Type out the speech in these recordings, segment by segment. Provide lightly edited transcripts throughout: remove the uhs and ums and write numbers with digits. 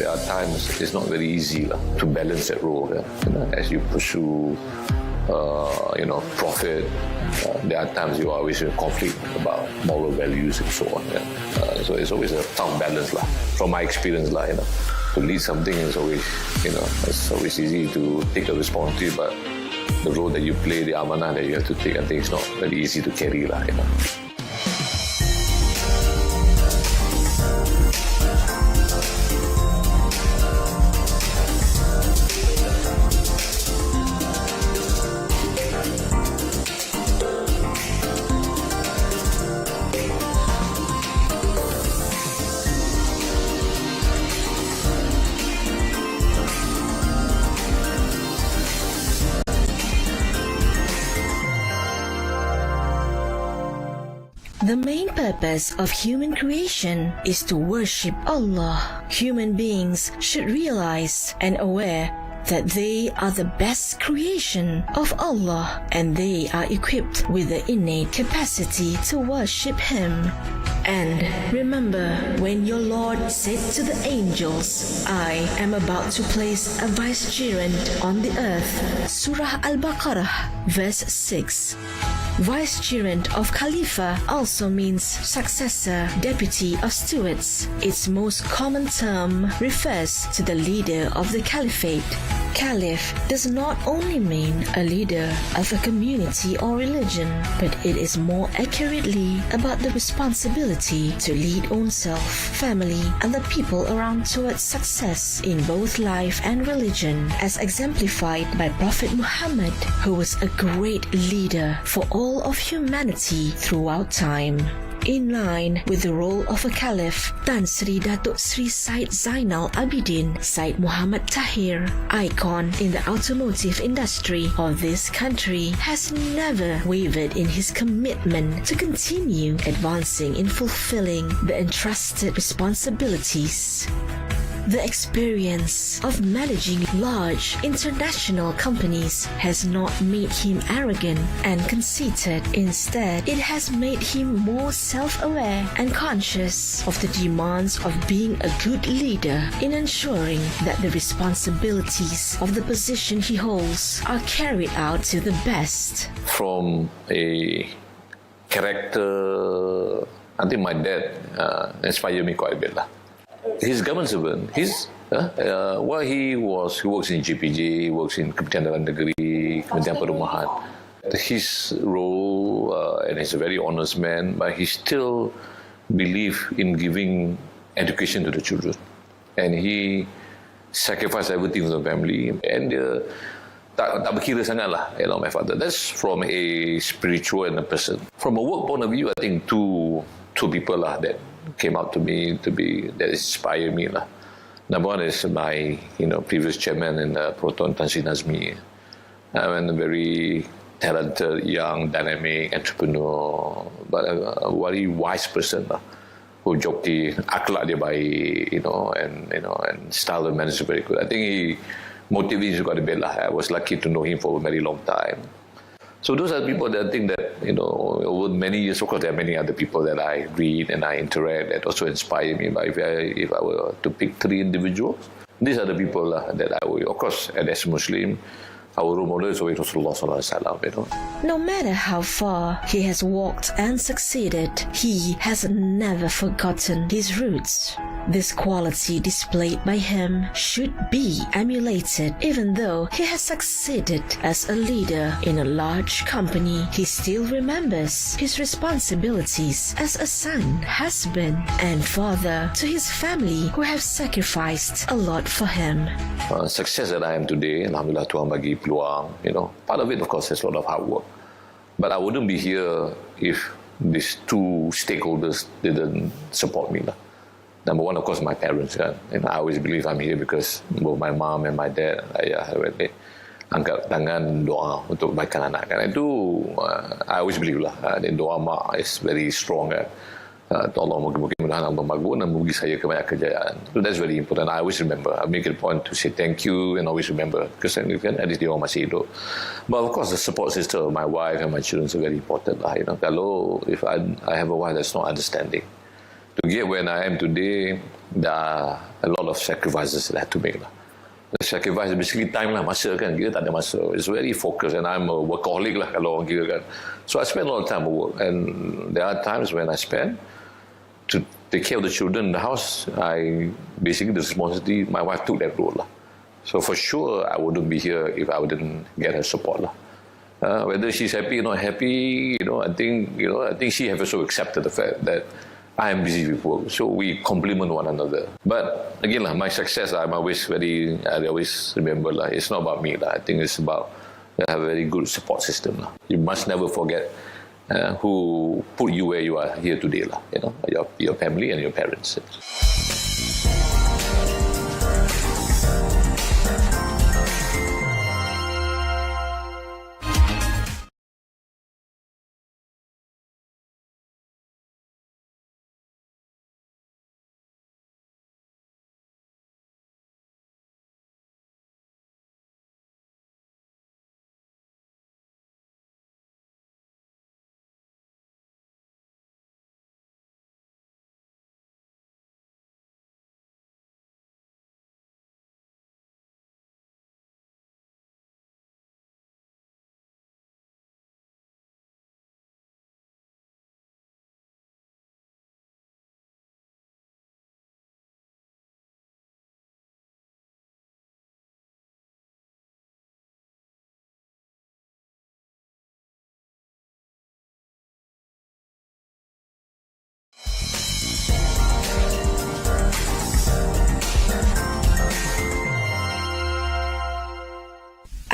there are times it's not very easy to balance that role. As you pursue, profit, there are times you are always in conflict about moral values and so on. So it's always a tough balance from my experience. To lead something is always, it's always easy to take the responsibility, but the role that you play, the amanah that you have to take, I think it's not very easy to carry. The main purpose of human creation is to worship Allah. Human beings should realize and aware that they are the best creation of Allah and they are equipped with the innate capacity to worship Him. And remember when your Lord said to the angels, I am about to place a vicegerent on the earth. Surah Al-Baqarah, verse 6. Vicegerent of Khalifa also means successor, deputy of stewards. Its most common term refers to the leader of the caliphate. Caliph does not only mean a leader of a community or religion, but it is more accurately about the responsibility to lead oneself, family, and the people around towards success in both life and religion, as exemplified by Prophet Mohamed, who was a great leader for all of humanity throughout time. In line with the role of a caliph, Tan Sri Dato Sri Syed Zainal Abidin, Syed Muhammad Tahir, icon in the automotive industry of this country, has never wavered in his commitment to continue advancing in fulfilling the entrusted responsibilities. The experience of managing large international companies has not made him arrogant and conceited. Instead, it has made him more self-aware and conscious of the demands of being a good leader in ensuring that the responsibilities of the position he holds are carried out to the best. From a character, I think my dad inspired me quite a bit. He's a government servant. He works in GPJ, he works in Kementerian Dalam Negeri, Kementerian Perumahan. His role, and he's a very honest man, but he still believes in giving education to the children. And he sacrificed everything for the family. And tak berkira sangat my father. That's from a spiritual and a person. From a work point of view, I think two people that came up to me that inspired me. Number one is my previous chairman in Proton, Tan Sri Nazmi. I'm a very talented, young, dynamic entrepreneur, but a very wise person who joki, akhlak dia baik, and style of management very good. I think he motivates you quite a bit. I was lucky to know him for a very long time. So those are the people that I think that, over many years, of course, there are many other people that I read and I interact that also inspire me. But if I were to pick three individuals, these are the people that I will, of course, and as a Muslim, our role model is always Rasulullah Sallallahu Alaihi Wasallam. No matter how far he has walked and succeeded, he has never forgotten his roots. This quality displayed by him should be emulated. Even though he has succeeded as a leader in a large company, he still remembers his responsibilities as a son, husband, and father to his family who have sacrificed a lot for him. Success that I am today, Alhamdulillah, Tuhan bagi peluang, part of it, of course, is a lot of hard work. But I wouldn't be here if these two stakeholders didn't support me. Number one, of course, my parents. I always believe I'm here because both my mom and my dad, ayah, angkat tangan doa untuk kebaikan anak. And I always believe doa mak is very strong. Allah mudah-mudahan Allah maghfur dan bagi saya kebanyakan kejayaan. So that's very important. I always remember. I make it a point to say thank you and always remember because at least dia orang masih hidup. But of course, the support system of my wife and my children is very important. Kalau if I have a wife that's not understanding, to get where I am today, there are a lot of sacrifices that I had to make lah. The sacrifice is basically time lah, masa kan, kita tak ada masa. It's very focused and I'm a workaholic lah kalau orang kira kan. So I spend a lot of time at work and there are times when I spend to take care of the children in the house. Basically the responsibility, my wife took that role lah. So for sure I wouldn't be here if I didn't get her support lah. Whether she's happy or not happy, I think she has also accepted the fact that I am busy with work, so we complement one another. But again, my success, I always remember, it's not about me. I think it's about have a very good support system. You must never forget who put you where you are here today. Your family and your parents.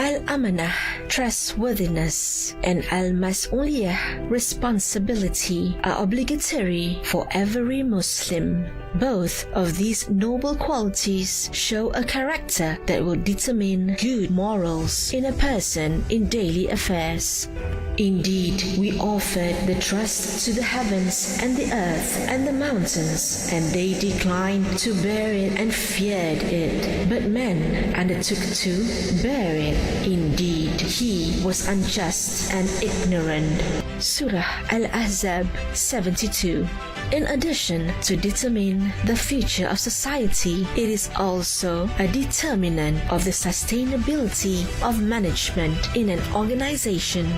Al-Amanah, trustworthiness, and Al-Mas'uliyah, responsibility, are obligatory for every Muslim. Both of these noble qualities show a character that will determine good morals in a person in daily affairs. Indeed, we offered the trust to the heavens and the earth and the mountains, and they declined to bear it and feared it. But man undertook to bear it. Indeed, he was unjust and ignorant. Surah Al-Ahzab 72. In addition to determine the future of society, it is also a determinant of the sustainability of management in an organization.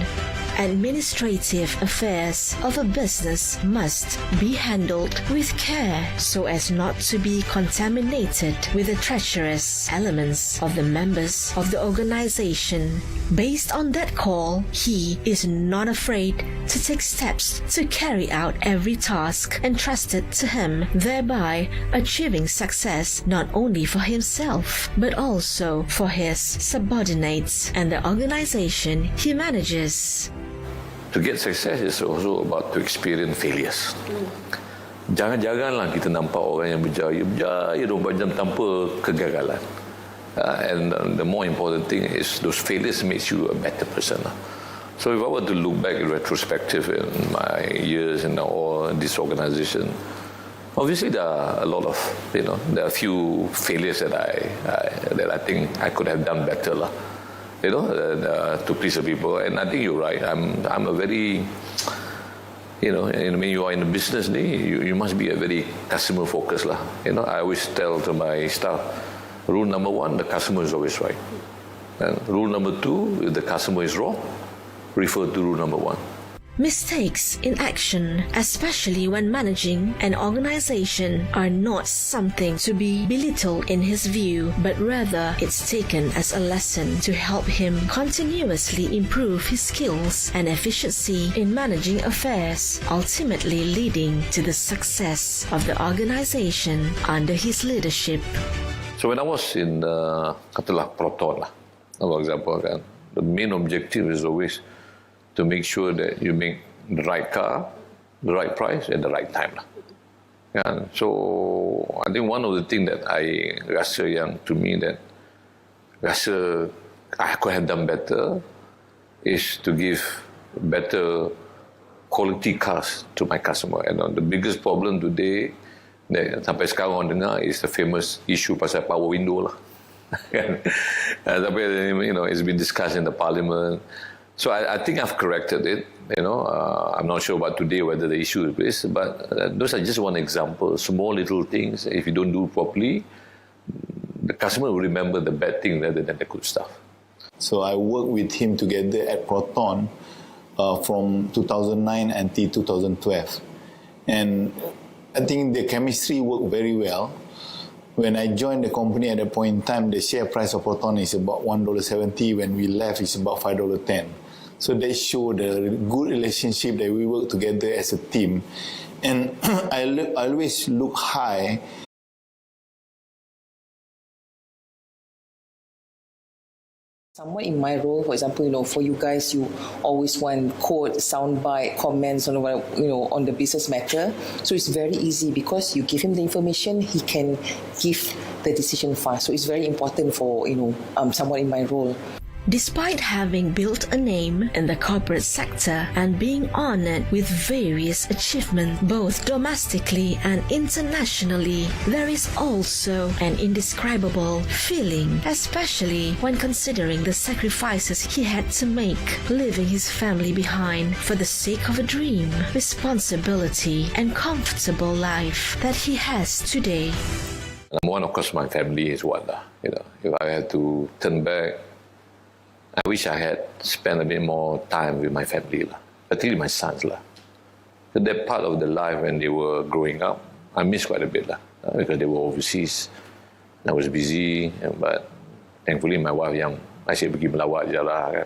Administrative affairs of a business must be handled with care so as not to be contaminated with the treacherous elements of the members of the organization. Based on that call, he is not afraid to take steps to carry out every task entrusted to him, thereby achieving success not only for himself but also for his subordinates and the organization he manages. To get success is also about to experience failures. Jangan-janganlah kita nampak orang yang berjaya 24 jam tanpa kegagalan. And the more important thing is those failures makes you a better person. So if I were to look back in retrospective in my years in all this organization, obviously there are a lot of, there are a few failures that I think I could have done better to please the people. And I think you're right. I'm a very, when you are in the business, you must be a very customer focused I always tell to my staff, rule number 1, the customer is always right. And rule number 2, if the customer is wrong, refer to rule number 1. Mistakes in action, especially when managing an organization, are not something to be belittled in his view, but rather it's taken as a lesson to help him continuously improve his skills and efficiency in managing affairs, ultimately leading to the success of the organization under his leadership. So when I was in katalah Proton for example, the main objective is always to make sure that you make the right car, the right price, at the right time. So I think one of the things that I rasa to me that rasa I could have done better is to give better quality cars to my customer. And the biggest problem today that sampai sekarang orang dengar is the famous issue pasal power window Tapi, it's been discussed in the parliament. So I think I've corrected it. I'm not sure about today whether the issue is, but those are just one example. Small little things. If you don't do properly, the customer will remember the bad thing rather than the good stuff. So I worked with him together at Proton from 2009 until 2012, and I think the chemistry worked very well. When I joined the company at that point in time, the share price of Proton is about $1.70. When we left, it's about $5.10. So they show the good relationship that we work together as a team. And I always look high. Somewhat in my role, for example, for you guys, you always want quote, soundbite, comments on on the business matter. So it's very easy because you give him the information, he can give the decision fast. So it's very important for someone in my role. Despite having built a name in the corporate sector and being honored with various achievements both domestically and internationally, there is also an indescribable feeling, especially when considering the sacrifices he had to make, leaving his family behind for the sake of a dream, responsibility, and comfortable life that he has today. Number one, of course, my family is one. If I had to turn back, I wish I had spent a bit more time with my family, particularly my sons. So that part of the life when they were growing up, I miss quite a bit because they were overseas. I was busy, but thankfully my wife yang asyik pergi melawat je lah.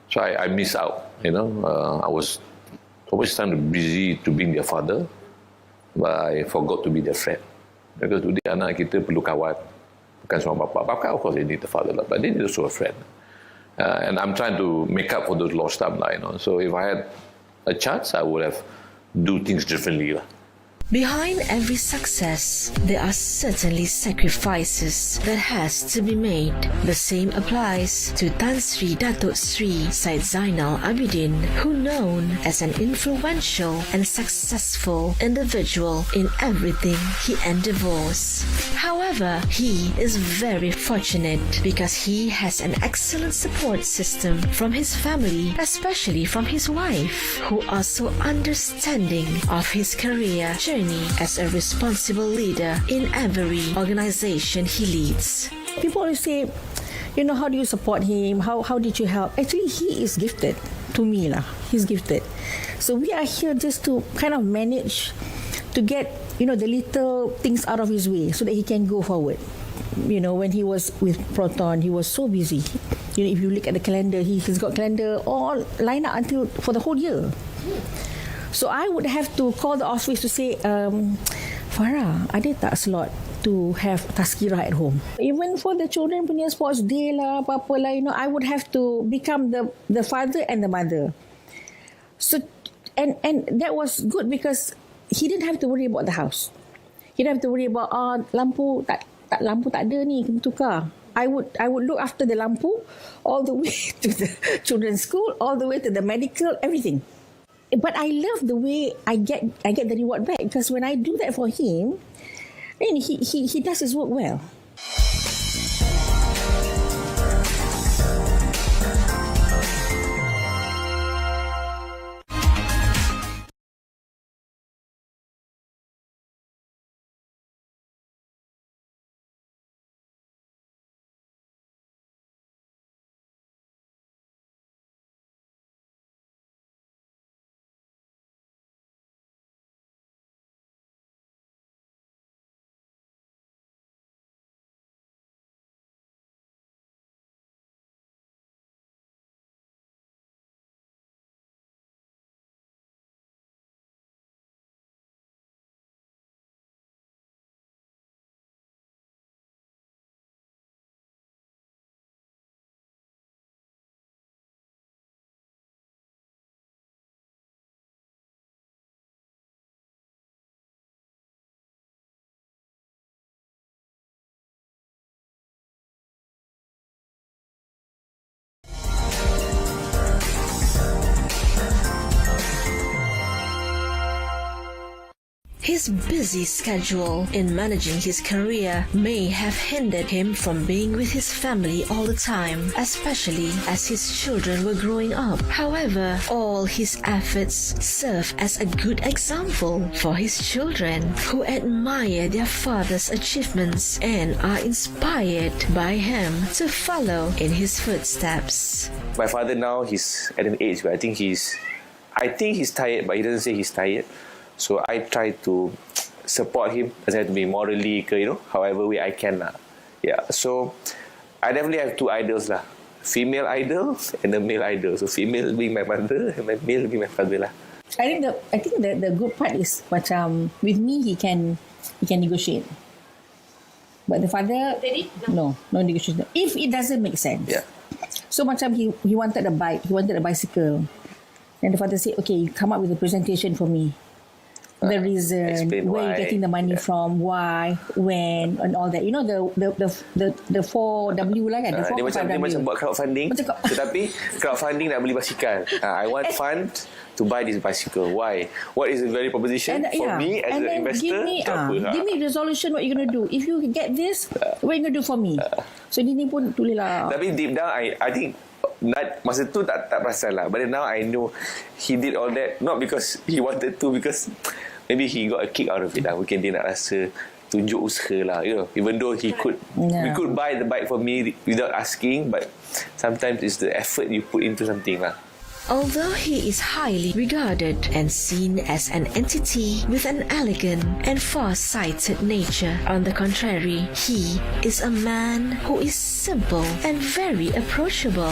So I miss out, I was always trying to busy to being their father, but I forgot to be their friend. Because today anak kita perlu kawan, bukan semua bapa. Bapa, of course, they need the father, but they need also a friend. And I'm trying to make up for those lost time. So if I had a chance, I would have do things differently. Behind every success, there are certainly sacrifices that has to be made. The same applies to Tan Sri Dato Sri Syed Zainal Abidin, who known as an influential and successful individual in everything he endeavors. However, he is very fortunate because he has an excellent support system from his family, especially from his wife, who are so understanding of his career journey as a responsible leader in every organization he leads. People always say, how do you support him? How did you help? Actually, he is gifted to me. He's gifted. So we are here just to kind of manage to get, the little things out of his way so that he can go forward. When he was with Proton, he was so busy. If you look at the calendar, he's got calendar all lined up until for the whole year. So I would have to call the office to say, Farah, ada tak slot to have tazkirah at home? Even for the children punya sports day lah, apa-apa lah, I would have to become the father and the mother. So, and that was good because he didn't have to worry about the house. He didn't have to worry about, lampu tak ada ni, kena tukar. I would look after the lampu all the way to the children's school, all the way to the medical, everything. But I love the way I get the reward back because when I do that for him, then he does his work well. His busy schedule in managing his career may have hindered him from being with his family all the time, especially as his children were growing up. However, all his efforts serve as a good example for his children, who admire their father's achievements and are inspired by him to follow in his footsteps. My father now, he's at an age where I think he's tired, but he doesn't say he's tired. So I try to support him. Doesn't have to be morally, however way I can lah. Yeah. So I definitely have two idols lah. Female idol and a male idol. So female being my mother and my male being my father lah. I think the good part is macam with me he can negotiate. But the father, no negotiation. If it doesn't make sense. Yeah. So macam he wanted a bike, he wanted a bicycle. And the father said, okay, you come up with a presentation for me. The reason, where you're getting the money from, why, when, and all that. You know the 4W lah kan? Dia macam buat crowdfunding, tetapi crowdfunding nak beli basikal. I want fund to buy this bicycle. Why? What is the value proposition for me as an investor? Give me resolution what you're going to do. If you get this, what you going to do for me? So ini pun tulis lah. Tapi deep down, I think masa tu tak perasan lah. But then now I know he did all that not because he wanted to, because maybe he got a kick out of it lah. Mungkin dia nak rasa tunjuk usaha lah. Even though he could buy the bike for me without asking, but sometimes it's the effort you put into something lah. Although he is highly regarded and seen as an entity with an elegant and far-sighted nature, on the contrary, he is a man who is simple and very approachable.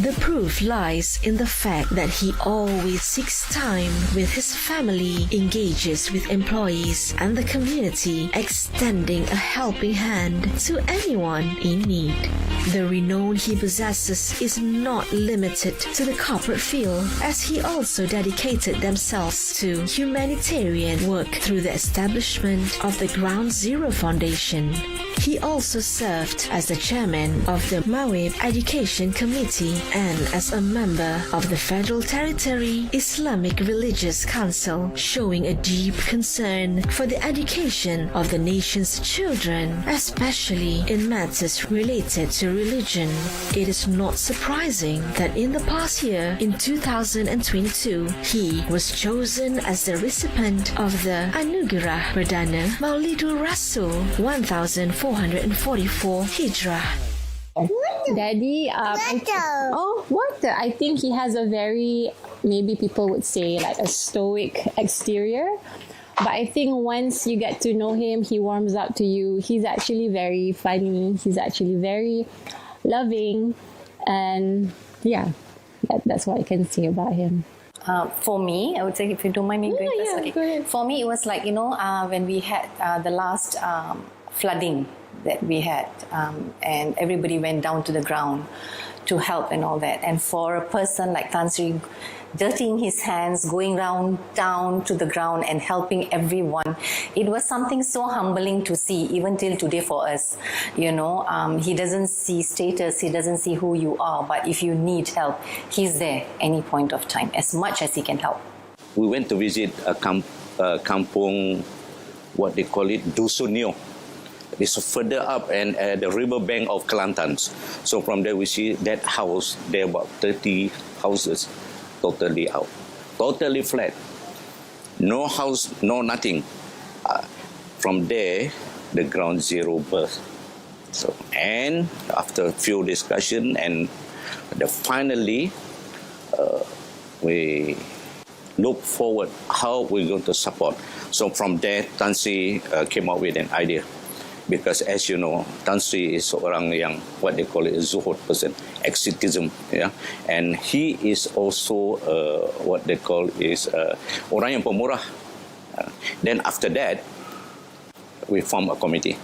The proof lies in the fact that he always seeks time with his family, engages with employees and the community, extending a helping hand to anyone in need. The renown he possesses is not limited to the corporate field, as he also dedicated themselves to humanitarian work through the establishment of the Ground Zero Foundation. He also served as the chairman of the Mawib Education Committee and as a member of the Federal Territory Islamic Religious Council, showing a deep concern for the education of the nation's children, especially in matters related to religion. It is not surprising that in the past year, in 2022, he was chosen as the recipient of the Anugerah Perdana Maulidul Rasul 1444 Hijrah. Daddy, I think he has a very, maybe people would say like a stoic exterior. But I think once you get to know him, he warms up to you. He's actually very funny. He's actually very loving. And yeah, that's what I can say about him. For me, I would say, if you don't mind me going first. Okay. Go ahead. For me, it was like, when we had the last flooding that we had, and everybody went down to the ground to help and all that. And for a person like Tan Sri, dirtying his hands, going down to the ground and helping everyone, it was something so humbling to see, even till today for us. He doesn't see status, he doesn't see who you are, but if you need help, he's there any point of time, as much as he can help. We went to visit a kampung, what they call it, Dusunio. It's further up and at the riverbank of Kelantan. So from there we see that house, there are about 30 houses totally out, totally flat. No house, no nothing. From there, the Ground Zero birth. So, and after a few discussion and finally, we look forward how we're going to support. So from there, Tan Sri came up with an idea. Because as you know, Tan Sri is orang yang, what they call it, a zuhud person, asceticism, yeah. And he is also what they call is orang yang pemurah. Then after that, we form a committee.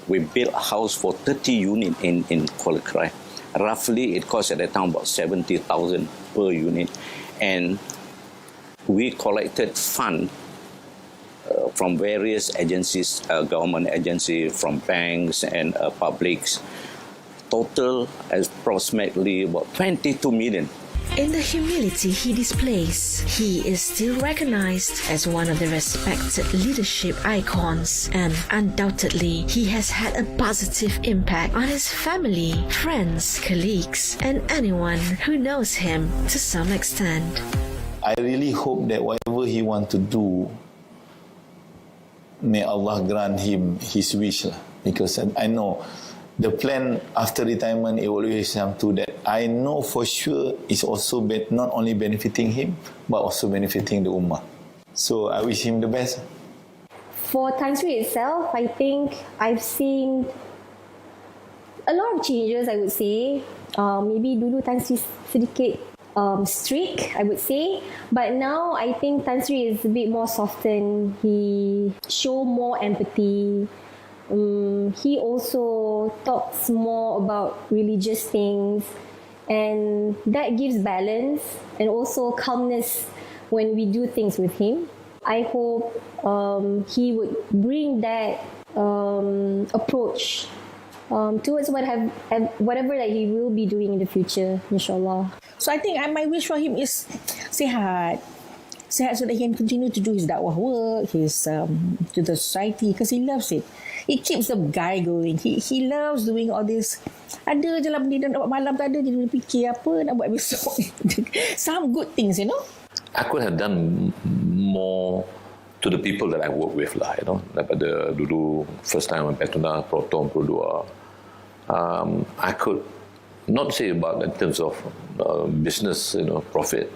We built a house for 30 units in Kuala Krai. Roughly, it cost at that time about 70,000 per unit, and we collected fund from various agencies, government agencies, from banks and publics. Total approximately about 22 million. in the humility he displays, he is still recognized as one of the respected leadership icons, and undoubtedly he has had a positive impact on his family, friends, colleagues, and anyone who knows him to some extent. I really hope that whatever he wants to do, may Allah grant him his wish lah. Because I know the plan after retirement, it will always come to that. I know for sure it's also not only benefiting him, but also benefiting the ummah. So I wish him the best. For Tan Sri itself, I think I've seen a lot of changes, I would say. Maybe dulu Tan Sri sedikit strict, I would say. But now I think Tan Sri is a bit more softened. He show more empathy. He also talks more about religious things, and that gives balance and also calmness when we do things with him. I hope he would bring that approach towards whatever that he will be doing in the future, inshallah. So I think my wish for him is sihat so that he can continue to do his dakwah work, his to the society, because he loves it. It keeps the guy going. He loves doing all this. Ada je lah benda nak buat malam, tak ada je dia fikir apa nak buat besok. Some good things, you know. I could have done more to the people that I work with lah, you know. Daripada dulu first time when Petuna, Proton, Pro2, I could not say about in terms of business, you know, profit,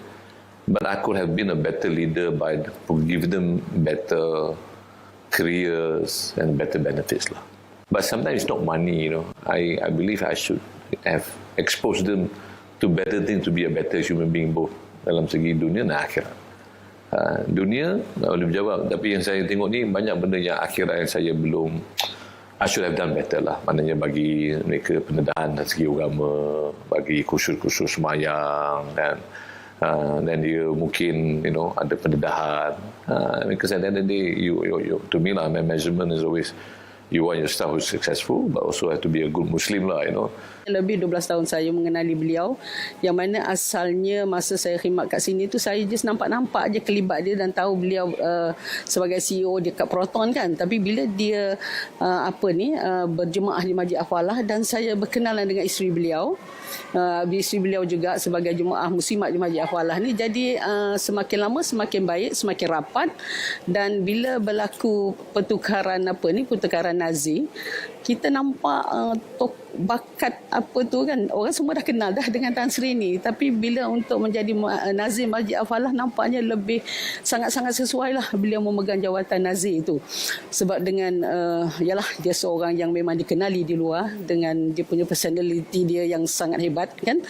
but I could have been a better leader by giving them better careers and better benefits lah. But sometimes it's not money, you know. I believe I should have exposed them to better things, to be a better human being both dalam segi dunia dan akhirat. Dunia boleh menjawab, tapi yang saya tengok ni banyak benda yang akhirat yang saya belum, I should have done better lah. Maknanya bagi mereka pendedahan dari segi agama, bagi kursus-kursus semayang, dan dia mungkin, you know, ada pendedahan. Because at the end of the day, to me lah, my measurement is always, you want your staff who's successful, but also have to be a good Muslim lah, you know. Lebih 12 tahun saya mengenali beliau, yang mana asalnya masa saya khidmat kat sini tu, saya just nampak-nampak je kelibat dia dan tahu beliau sebagai CEO dia kat Proton kan. Tapi bila dia berjemaah di Masjid Afalah dan saya berkenalan dengan isteri beliau, isteri beliau juga sebagai jemaah muslimat di Masjid Afalah ni, jadi semakin lama semakin baik, semakin rapat. Dan bila berlaku pertukaran nazir, kita nampak bakat apa tu kan, orang semua dah kenal dah dengan Tan Sri ni, tapi bila untuk menjadi nazir Masjid Afalah, nampaknya lebih sangat-sangat sesuai lah beliau memegang jawatan nazir itu. Sebab dengan yalah, dia seorang yang memang dikenali di luar dengan dia punya personality dia yang sangat hebat kan.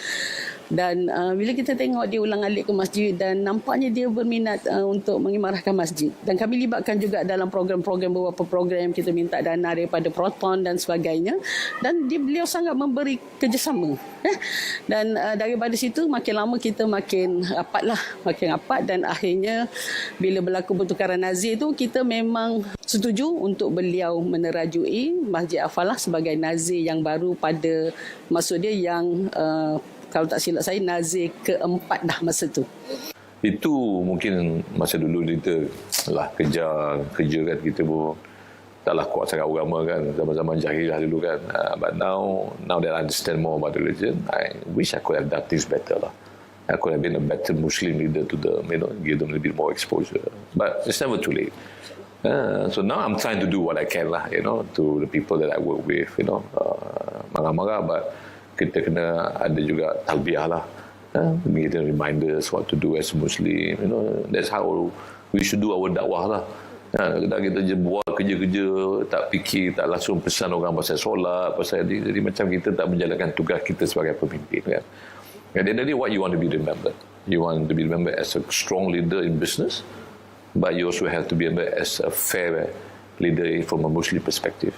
Dan bila kita tengok dia ulang-alik ke masjid, dan nampaknya dia berminat untuk mengimarahkan masjid. Dan kami libatkan juga dalam program-program, beberapa program kita minta dana daripada Proton dan sebagainya. Dan beliau sangat memberi kerjasama. Dan daripada situ makin lama kita makin rapat. Dan akhirnya bila berlaku pertukaran nazir tu, kita memang setuju untuk beliau menerajui Masjid Afalah sebagai nazir yang baru pada, maksud dia yang kalau tak silap saya, nazir keempat dah masa tu. Itu mungkin masa dulu kita lah kerja kan, kita pun taklah kuat sangat agama kan, zaman-zaman jahiliah dulu kan. But now that I understand more about the religion, I wish I could have done things better lah. I could have been a better Muslim leader to them, you know, give them a bit more exposure. But it's never too late. So now I'm trying to do what I can lah, you know, to the people that I work with, you know, marah-marah, but kita kena ada juga talbiah lah. Kita reminders what to do as a Muslim, you know. That's how we should do our dakwah lah. Kita je buat kerja-kerja, tak fikir, tak langsung pesan orang pasal solat, pasal jadi macam kita tak menjalankan tugas kita sebagai pemimpin kan. At the end of the day, what you want to be remembered? You want to be remembered as a strong leader in business, but you also have to be remembered as a fair leader from a Muslim perspective.